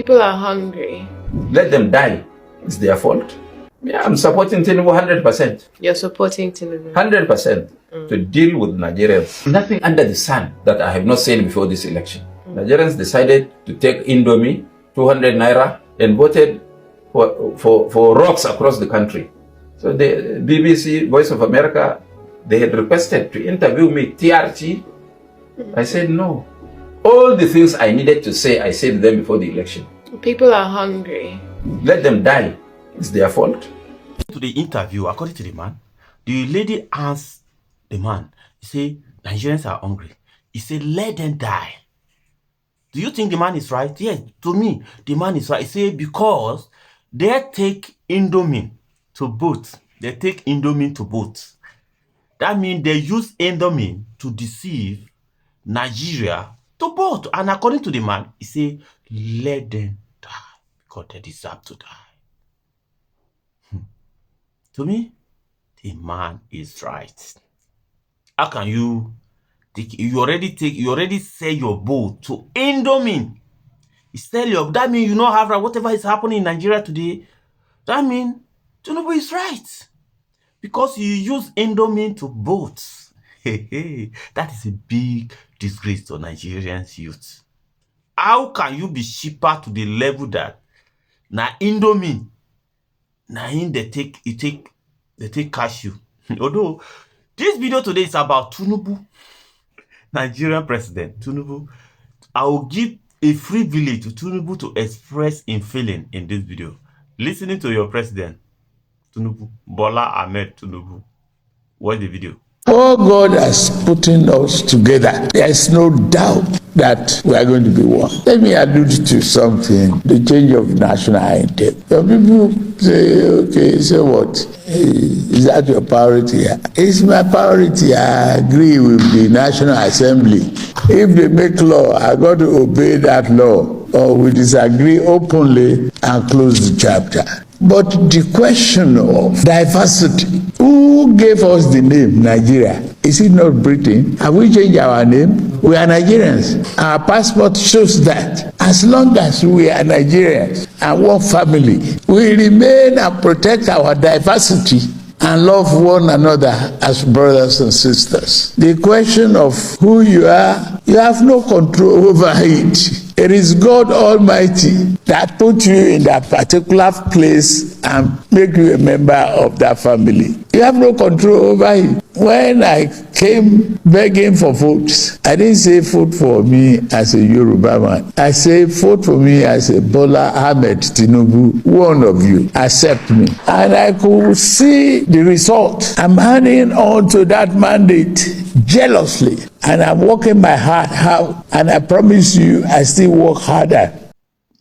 People are hungry. Let them die. It's their fault. Yeah, I'm supporting Tinubu 100%. You're supporting Tinubu? 100% to deal with Nigerians. Nothing under the sun that I have not seen before this election. Nigerians decided to take Indomy, 200 naira, and voted for rocks across the country. So the BBC, Voice of America, they had requested to interview me, TRT. I said no. All the things I needed to say, I said them before the election. People are hungry. Let them die. It's their fault. To the interview, according to the man, the lady asked the man, he said, Nigerians are hungry. He said, let them die. Do you think the man is right? Yes, to me, the man is right. He said, because they take Indomie to boat. They take Indomie to boat. That means they use Indomie to deceive Nigeria to boat. And according to the man, he said, let them die because they deserve to die. To me, the man is right. How can you take? You already sell your boat to Indomie. You sell your. That means you know have whatever is happening in Nigeria today. That means Tinubu is right because you use Indomie to boats. That is a big disgrace to Nigerians youth. How can you be cheaper to the level that na Indomie? Now they take cashew. Although this video today is about Tinubu, Nigerian president Tinubu. I will give a free village to Tinubu to express his feeling in this video. Listening to your president Tinubu, Bola Ahmed Tinubu. Watch the video. Oh, God has put us together. There is no doubt that we are going to be one. Let me allude to something, the change of national anthem. Some people say, okay, so what? Is that your priority? It's my priority. I agree with the National Assembly. If they make law, I got to obey that law. Or we disagree openly and close the chapter. But the question of diversity, who gave us the name Nigeria? Is it not Britain? Have we changed our name? We are Nigerians. Our passport shows that. As long as we are Nigerians and one family, we remain and protect our diversity and love one another as brothers and sisters. The question of who you are, you have no control over it. It is God Almighty that put you in that particular place and make you a member of that family. You have no control over it. When I came begging for votes, I didn't say vote for me as a Yoruba man. I say vote for me as a Bola Ahmed Tinubu, one of you. Accept me. And I could see the result. I'm handing on to that mandate jealously. And I'm working my heart out. And I promise you, I still work harder.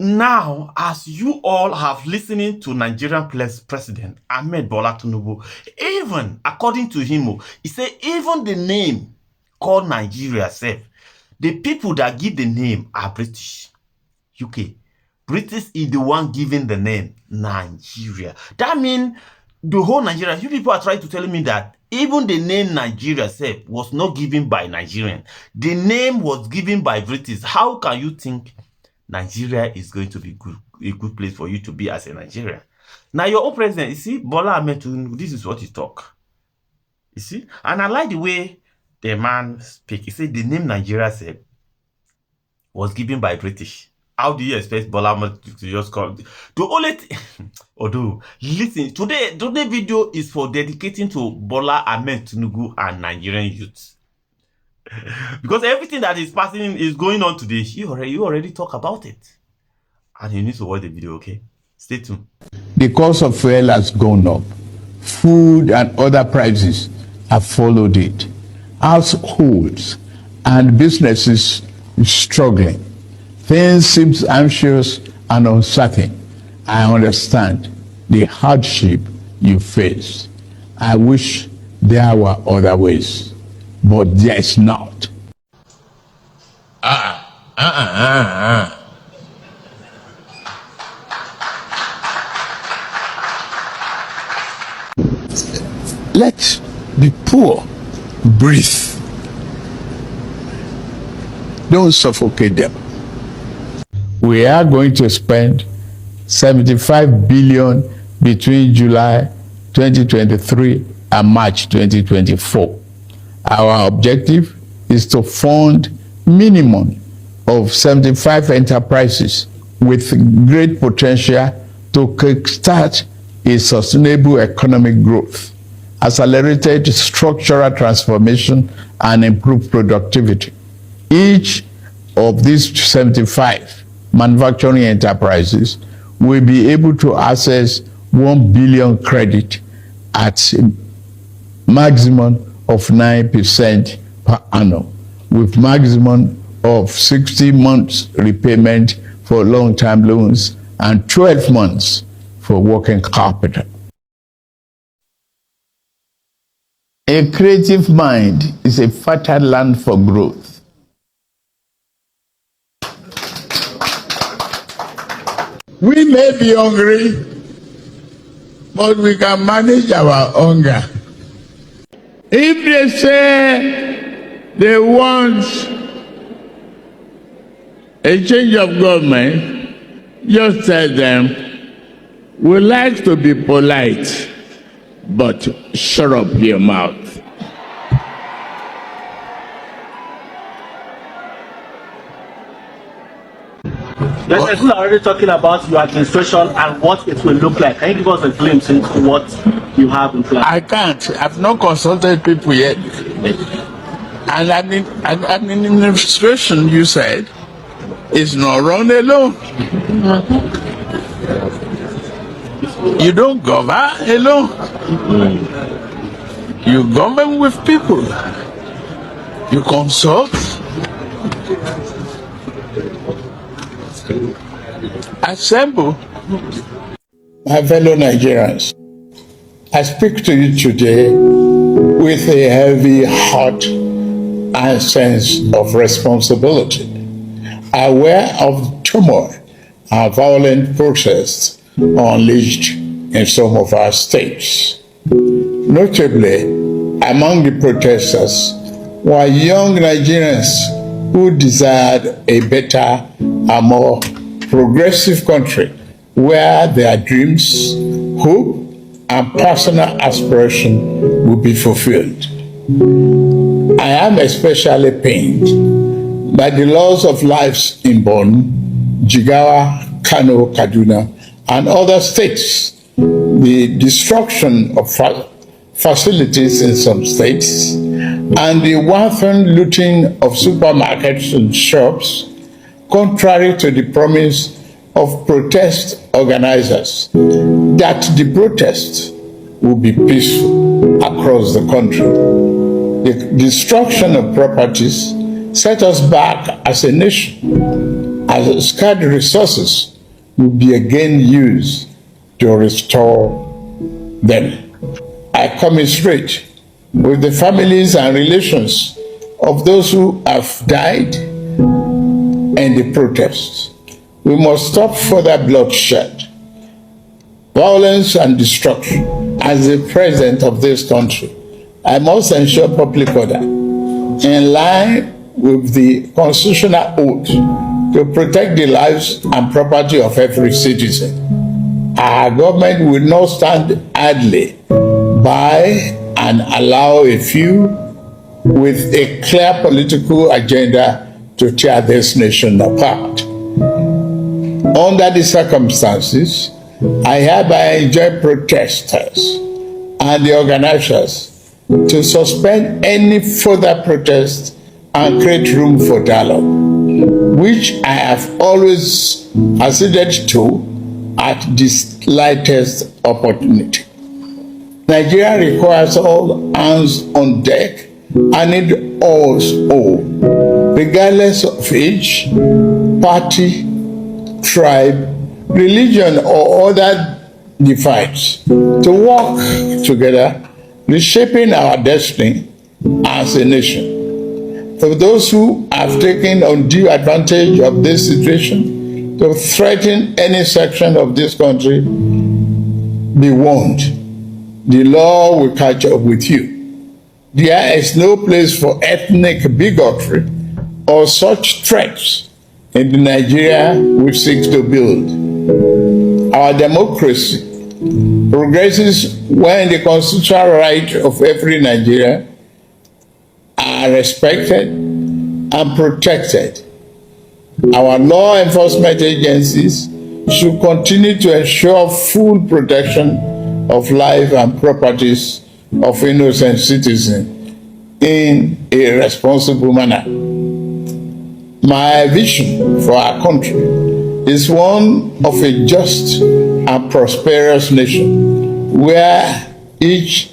Now, as you all have listening to Nigerian President Ahmed Bola Tinubu, even according to him, he said even the name called Nigeria self, the people that give the name are British, UK. British is the one giving the name Nigeria. That means the whole Nigeria. You people are trying to tell me that even the name Nigeria self was not given by Nigerians. The name was given by British. How can you think Nigeria is going to be a good place for you to be as a Nigerian? Now, your own president, you see, Bola Ahmed Tinubu, this is what he talk. You see? And I like the way the man speak. He said the name Nigeria said was given by British. How do you expect Bola Ahmed to just call? The only thing, although, listen, today video is for dedicating to Bola Ahmed Tinubu and Nigerian youths. Because everything that is passing is going on today. You already talk about it. And you need to watch the video, okay? Stay tuned. The cost of fuel has gone up. Food and other prices have followed it. Households and businesses struggling. Things seem anxious and uncertain. I understand the hardship you face. I wish there were other ways. But there's not. Let the poor breathe. Don't suffocate them. we are going to spend 75 billion between July 2023 and March 2024. Our objective is to fund minimum of 75 enterprises with great potential to kickstart a sustainable economic growth, accelerated structural transformation, and improved productivity. Each of these 75 manufacturing enterprises will be able to access 1 billion credit at a maximum of 9% per annum, with maximum of 60 months repayment for long-term loans and 12 months for working capital. A creative mind is a fertile land for growth. We may be hungry, but we can manage our hunger. If they say they want a change of government, just tell them, we like to be polite, but shut up your mouth. Yes, we're already talking about your administration and what it will look like. Can you give us a glimpse into what you have in plan? I can't. I've not consulted people yet. And administration, you said, is not run alone. You don't govern alone. You govern with people. You consult. Assemble. My fellow Nigerians, I speak to you today with a heavy heart and sense of responsibility, aware of turmoil and violent protests unleashed in some of our states. Notably, among the protesters were young Nigerians who desired a better and more progressive country where their dreams, hope, and personal aspiration will be fulfilled. I am especially pained by the loss of lives in Borno, Jigawa, Kano, Kaduna, and other states, the destruction of facilities in some states, and the wanton looting of supermarkets and shops, contrary to the promise of protest organizers that the protests will be peaceful across the country. The destruction of properties set us back as a nation, as scarce resources will be again used to restore them. I commiserate with the families and relations of those who have died in the protests. We must stop further bloodshed, violence, and destruction. As the president of this country, I must ensure public order in line with the constitutional oath to protect the lives and property of every citizen. Our government will not stand idly by and allow a few with a clear political agenda to tear this nation apart. Under the circumstances, I hereby enjoin protesters and the organizers to suspend any further protest and create room for dialogue, which I have always acceded to at the slightest opportunity. Nigeria requires all hands on deck and it all, regardless of age, party, tribe, religion, or other divides, to work together, reshaping our destiny as a nation. For those who have taken undue advantage of this situation to threaten any section of this country, be warned. The law will catch up with you. There is no place for ethnic bigotry or such threats in the Nigeria we seek to build. Our democracy progresses when the constitutional rights of every Nigerian are respected and protected. Our law enforcement agencies should continue to ensure full protection of life and properties of innocent citizens in a responsible manner. My vision for our country is one of a just and prosperous nation where each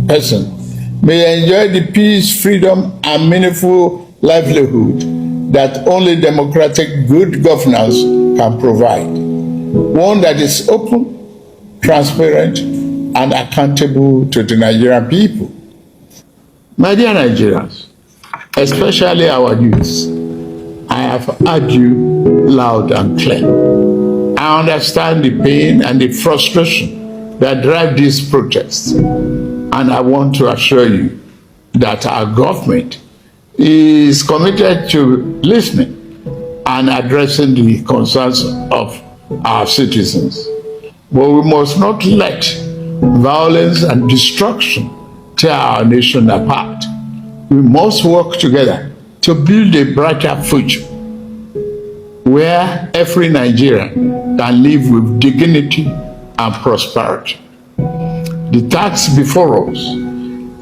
person may enjoy the peace, freedom, and meaningful livelihood that only democratic good governance can provide. One that is open, transparent, and accountable to the Nigerian people. My dear Nigerians, especially our youth, I have heard you loud and clear. I understand the pain and the frustration that drive these protests. And I want to assure you that our government is committed to listening and addressing the concerns of our citizens. But we must not let violence and destruction tear our nation apart. We must work together to build a brighter future where every Nigerian can live with dignity and prosperity. The task before us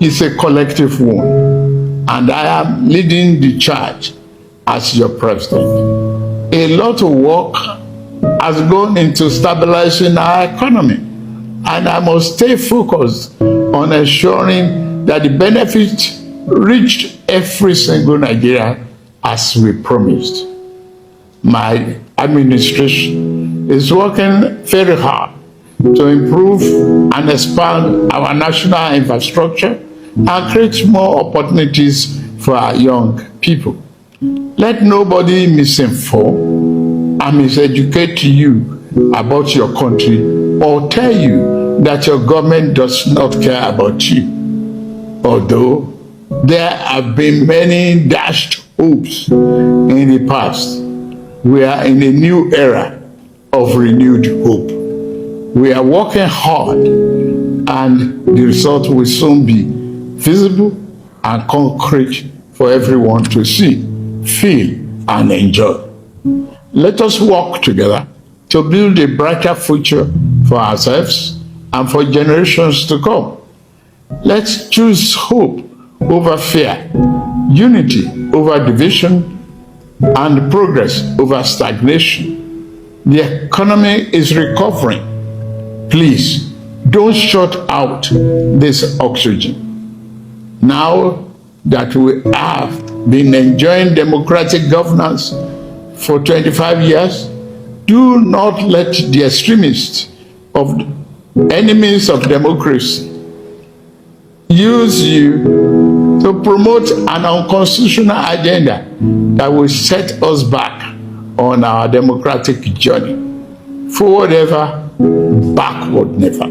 is a collective one, and I am leading the charge as your president. A lot of work has gone into stabilizing our economy, and I must stay focused on ensuring that the benefits reach every single Nigerian as we promised. My administration is working very hard to improve and expand our national infrastructure and create more opportunities for our young people. Let nobody misinform and miseducate you about your country or tell you that your government does not care about you. Although there have been many dashed hopes in the past, we are in a new era of renewed hope. We are working hard, and the result will soon be visible and concrete for everyone to see, feel, and enjoy. Let us work together to build a brighter future for ourselves and for generations to come. Let's choose hope over fear, unity over division, and progress over stagnation. The economy is recovering. Please, don't shut out this oxygen. Now that we have been enjoying democratic governance for 25 years, do not let the extremists of enemies of democracy use you to promote an unconstitutional agenda that will set us back on our democratic journey. Forward ever, backward never.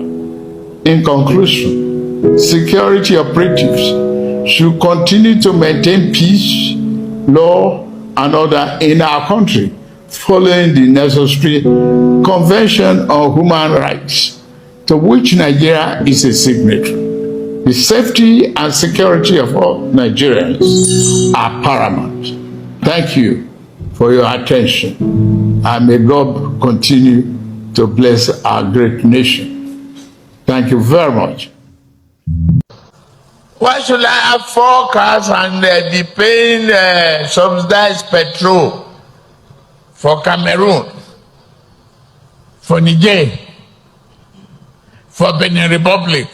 In conclusion, security operatives should continue to maintain peace, law, and order in our country, following the necessary Convention on Human Rights, to which Nigeria is a signatory. The safety and security of all Nigerians are paramount. Thank you for your attention, and may God continue to bless our great nation. Thank you very much. Why should I have 4 cars and be paying subsidized petrol for Cameroon, for Niger, for Benin Republic?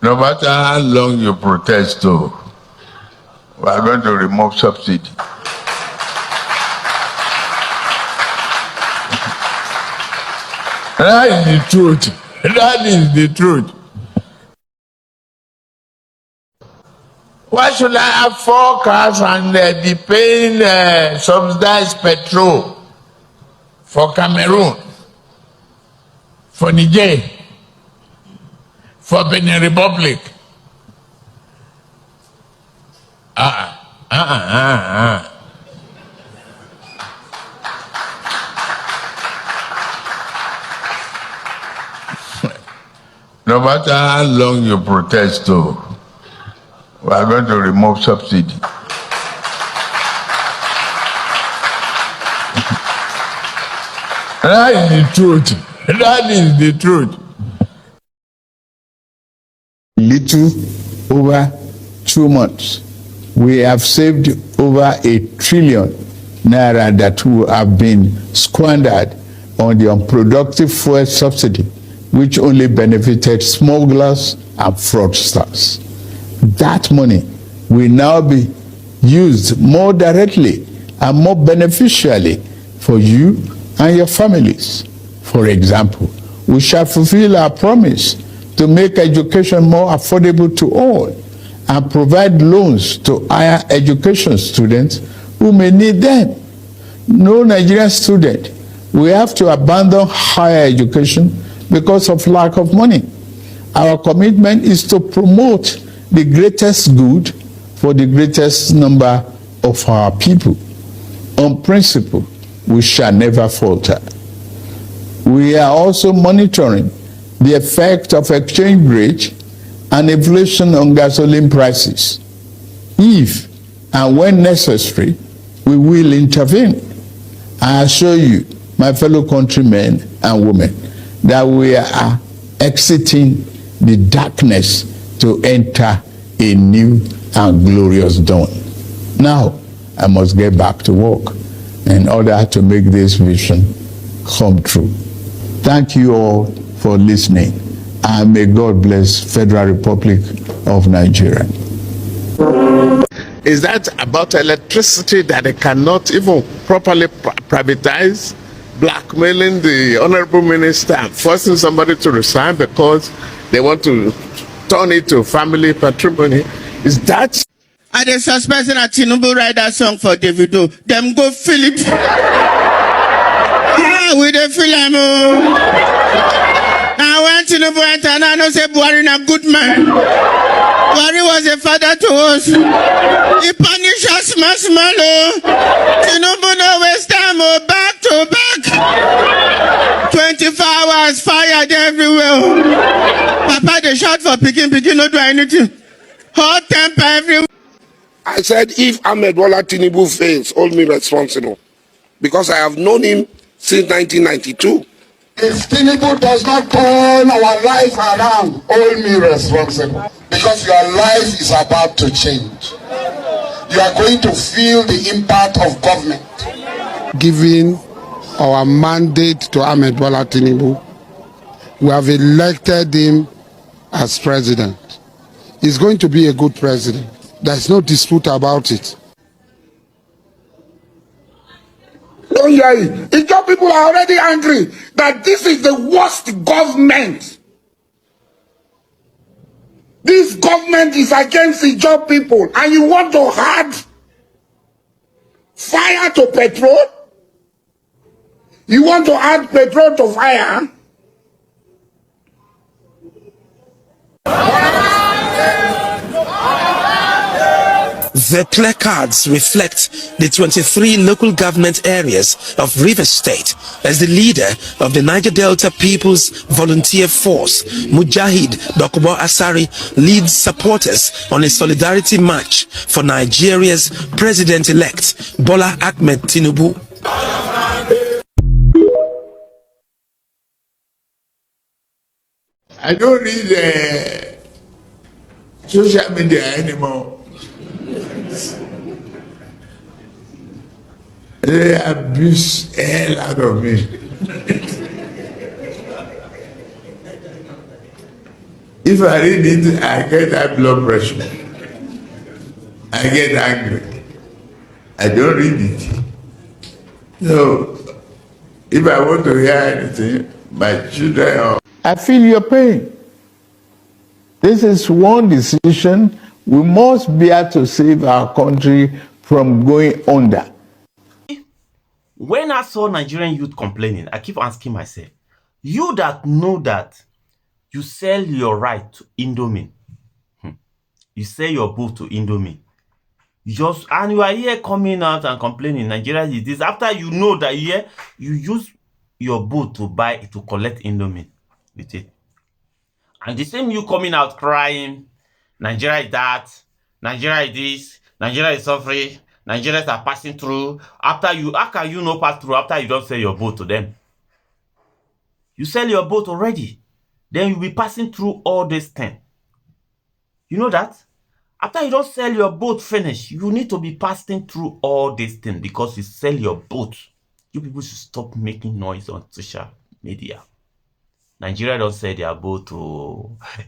No matter how long you protest, we are going to remove subsidy. That is the truth. That is the truth. Why should I have 4 cars and be paying subsidized petrol for Cameroon, for Niger, for Benin Republic. No matter how long you protest, we are going to remove subsidy. That is the truth. That is the truth. Little over 2 months, we have saved over 1 trillion naira that would have been squandered on the unproductive fuel subsidy, which only benefited smugglers and fraudsters. That money will now be used more directly and more beneficially for you and your families. For example, we shall fulfill our promise to make education more affordable to all and provide loans to higher education students who may need them. No Nigerian student will have to abandon higher education because of lack of money. Our commitment is to promote the greatest good for the greatest number of our people. On principle, we shall never falter. We are also monitoring the effect of exchange rate and inflation on gasoline prices. If and when necessary, we will intervene. I assure you, my fellow countrymen and women, that we are exiting the darkness to enter a new and glorious dawn. Now, I must get back to work in order to make this vision come true. Thank you all for listening, and may God bless Federal Republic of Nigeria. Is that about electricity that they cannot even properly privatize, blackmailing the honorable minister and forcing somebody to resign because they want to turn it to family patrimony? Is that? I dey suspect that Tinubu write that song for Davido. Them go feel it. We dey feel am. Now when Tinubu enter, I know say Buhari na good man. Buhari was a father to us. He punish us small. Tinubu no waste time. Back to back. 24 hours fired everywhere. Papa they shout for Pikin no do anything. Hot temper everywhere. I said, if Ahmed Bola Tinubu fails, hold me responsible. Because I have known him since 1992. If Tinubu does not turn our life around, hold me responsible. Because your life is about to change. You are going to feel the impact of government. Giving our mandate to Ahmed Bola Tinubu, we have elected him as president. He's going to be a good president. There's no dispute about it. Oh yeah, Ijaw people are already angry that this is the worst government. This government is against Ijaw people, and you want to add fire to petrol? You want to add petrol to fire? The placards reflect the 23 local government areas of Rivers State as the leader of the Niger Delta People's Volunteer Force, Mujahid Dokubo Asari, leads supporters on a solidarity march for Nigeria's president-elect Bola Ahmed Tinubu. I don't read social media anymore. They abuse the hell out of me. If I read it, I get high blood pressure. I get angry. I don't read it. So, if I want to hear anything, my children are... I feel your pain. This is one decision we must bear to save our country from going under. When I saw Nigerian youth complaining, I keep asking myself, You that know that you sell your right to Indomie. You sell your boat to Indomie. And you are here coming out and complaining Nigeria is this after you know that you use your boat to collect Indomie with it. And the same you coming out crying, Nigeria is that, Nigeria is this, Nigeria is suffering, Nigerians are passing through. How can you not pass through after you don't sell your boat to them? You sell your boat already. Then you'll be passing through all this thing. You know that? After you don't sell your boat finish, you need to be passing through all this thing because you sell your boat. You people should stop making noise on social media. Nigeria don't sell their boat.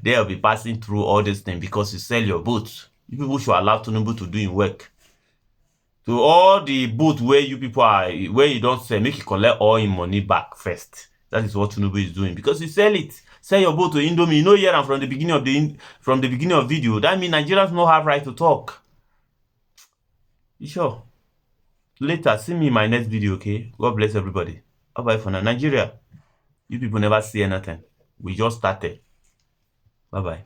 They'll be passing through all this thing because you sell your boat. You people should allow Tinubu to do his work. To all the boat where you people are, where you don't sell, make you collect all your money back first. That is what Tinubu is doing because you sell it. Sell your boat to Indomie. You know here and from the beginning of video. That means Nigerians don't have right to talk. You sure? Later, see me in my next video, okay? God bless everybody. Bye-bye for now. Nigeria, you people never see anything. We just started. Bye-bye.